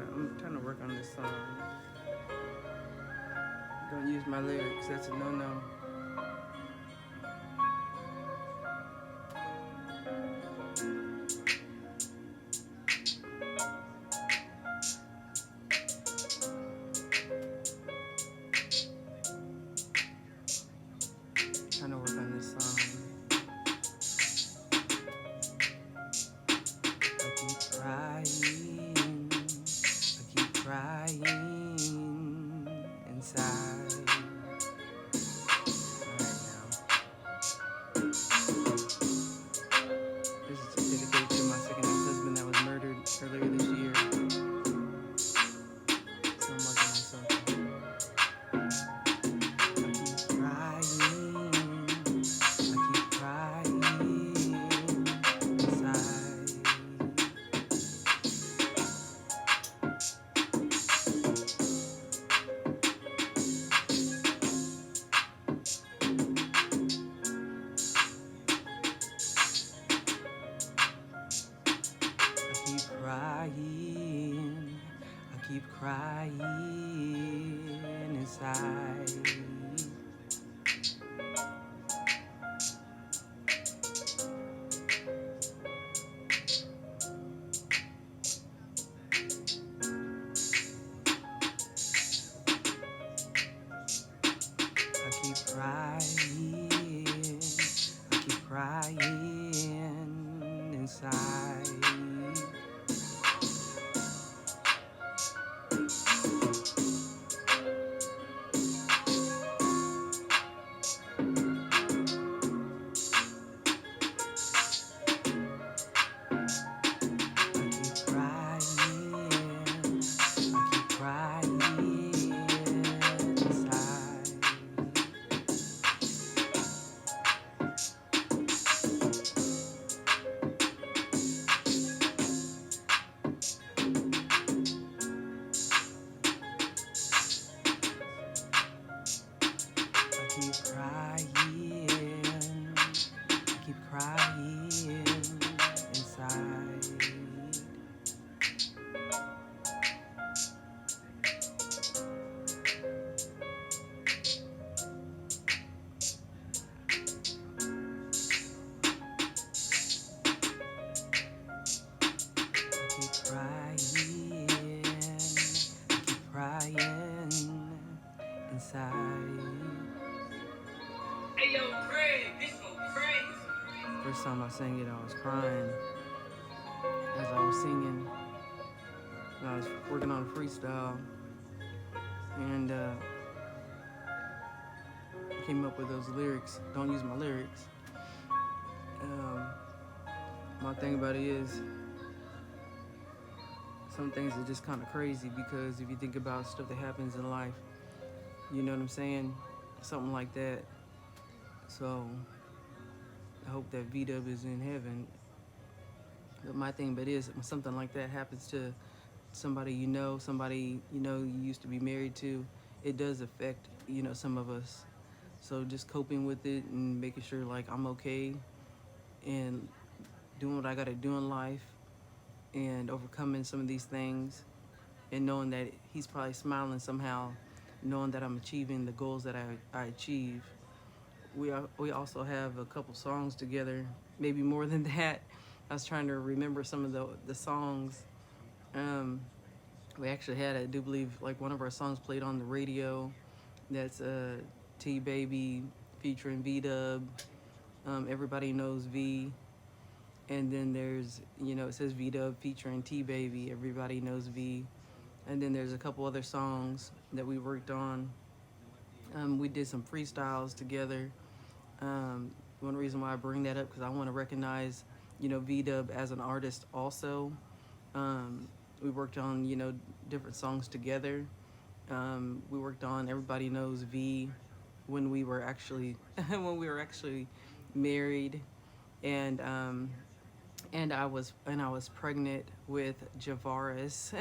I'm trying to work on this song. Don't use my lyrics. That's a no-no. Trying to work on this song. I keep crying. I keep crying inside. All right now. This is dedicated to my second ex-husband that was murdered earlier this year. So I'm working on something. I keep crying. I keep crying inside. I keep crying. I keep crying inside. I keep crying. I keep crying inside. I keep crying. I keep crying inside. I keep crying. I keep crying inside. I keep crying. I keep crying inside. Hey yo, Craig, this go crazy. First time I sang it, I was crying as I was singing. And I was working on a freestyle, and came up with those lyrics. Don't use my lyrics. Um, my thing about it is, some things are just kind of crazy because if you think about stuff that happens in life, you know what I'm saying? Something like that. So I hope that V-Dub is in heaven. But my thing but is when something like that happens to somebody you used to be married to, it does affect, some of us. So just coping with it and making sure like I'm okay and doing what I gotta do in life and overcoming some of these things and knowing that he's probably smiling somehow, knowing that I'm achieving the goals that I achieve. We also have a couple songs together, maybe more than that. I was trying to remember some of the songs. Um, we actually had, I do believe, like one of our songs played on the radio. That's T Baby featuring V Dub. Everybody knows V. And then there's, it says V Dub featuring T Baby. Everybody knows V. And then there's a couple other songs that we worked on. We did some freestyles together. One reason why I bring that up because I want to recognize, V Dub as an artist also. We worked on, different songs together. We worked on Everybody Knows V when we were actually when we were actually married, and I was pregnant with Javaris,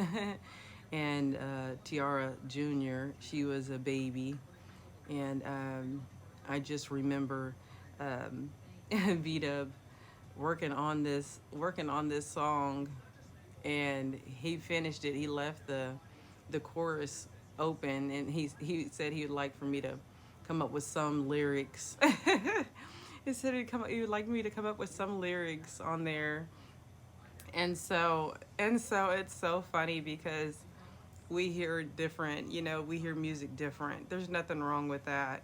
and Tiara Jr. She was a baby, and I just remember um, V Dub working on this song and he finished it. He left the chorus open, and he said he would like for me to come up with some lyrics. He said he would like me to come up with some lyrics on there. And so it's so funny because we hear different, we hear music different. There's nothing wrong with that.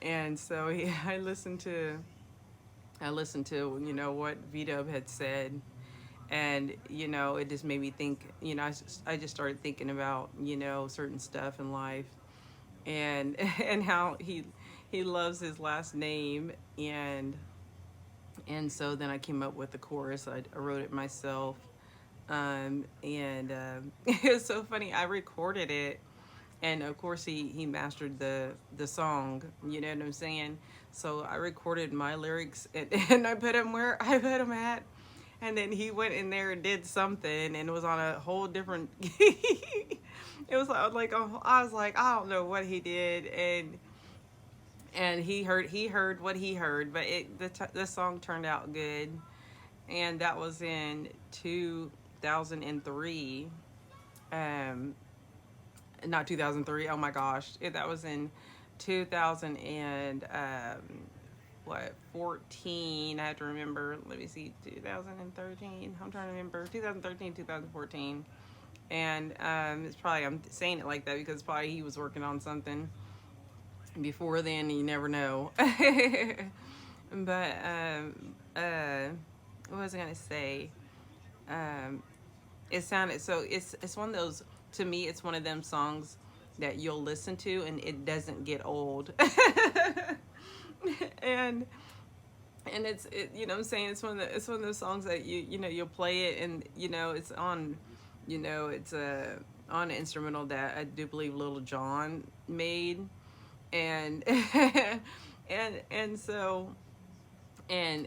And so I listened to what V-Dub had said, and it just made me think. I just started thinking about certain stuff in life, and and how he loves his last name, and so then I came up with the chorus. I wrote it myself, and it was so funny. I recorded it, and of course he mastered the song. You know what I'm saying? So I recorded my lyrics, and I put him where I put him at, and then he went in there and did something, and it was on a whole different. It was like I was like, I don't know what he did, and he heard what he heard, but the song turned out good, and that was in 2003. Not 2003. Oh my gosh, that was in 2000 and 14. I have to remember. Let me see, 2013. I'm trying to remember. 2013, 2014. And it's probably, I'm saying it like that because probably he was working on something before then. You never know. But what was I gonna say? It sounded so. It's one of those. To me, it's one of them songs that you'll listen to and it doesn't get old. and what I'm saying, it's one of those songs that you'll play it, and it's on, it's on an instrumental that I do believe Little John made, and and so when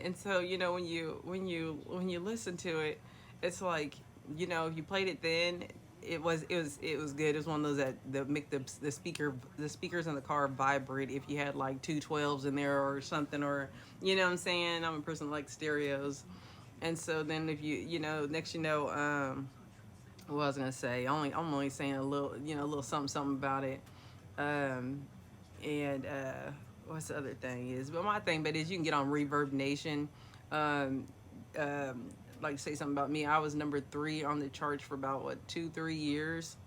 you listen to it, it's like, if you played it then, it was good. It was one of those that make the speakers in the car vibrate if you had like two 12s in there or something, or what I'm saying. I'm a person that likes stereos, and so then if next what I was gonna say, I'm only saying a little something about it, and what's the other thing is, but my thing, but is you can get on Reverb Nation. Um, like say something about me. I was number 3 on the charts for about 2-3 years.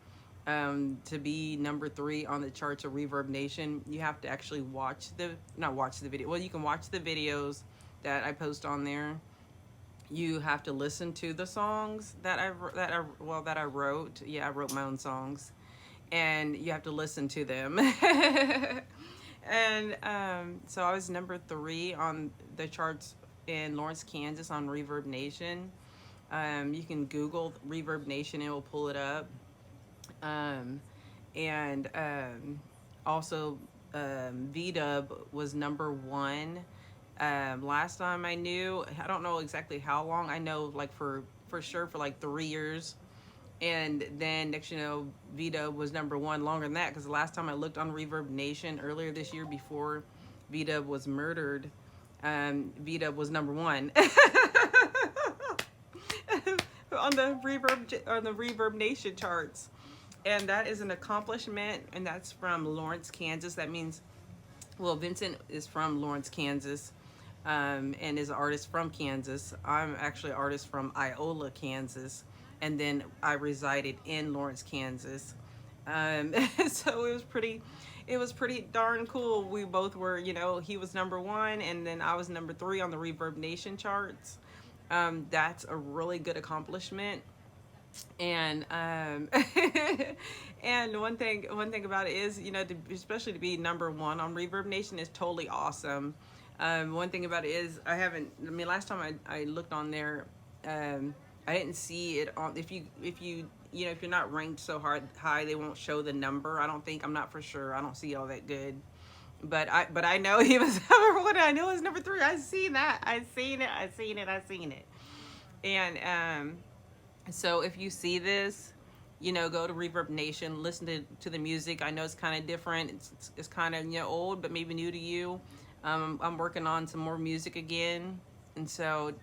To be number 3 on the charts of Reverb Nation, you have to actually not watch the video. Well, you can watch the videos that I post on there. You have to listen to the songs that I wrote. Yeah, I wrote my own songs, and you have to listen to them. And so I was number 3 on the charts in Lawrence, Kansas on Reverb Nation. You can Google Reverb Nation, it will pull it up. And also V-Dub was number 1. Last time I knew, I don't know exactly how long. I know like for sure for like 3 years. And then next V-Dub was number 1 longer than that, because the last time I looked on Reverb Nation earlier this year before V-Dub was murdered, V-Dub was number 1 on the Reverb Nation charts, and that is an accomplishment. And that's from Lawrence, Kansas. That means, Vincent is from Lawrence, Kansas, and is an artist from Kansas. I'm actually an artist from Iola, Kansas, and then I resided in Lawrence, Kansas. So it was pretty darn cool. We both were, he was number 1, and then I was number 3 on the Reverb Nation charts. That's a really good accomplishment. And and one thing about it is, especially to be number 1 on Reverb Nation is totally awesome. One thing about it is last time I looked on there, I didn't see it on. If you're not ranked so high, they won't show the number. I don't think. I'm not for sure. I don't see all that good. But I know he was number 1. I know he's number 3. I seen that. I seen it. And so if you see this, go to Reverb Nation, listen to the music. I know it's kind of different. It's kind of old, but maybe new to you. I'm working on some more music again, and so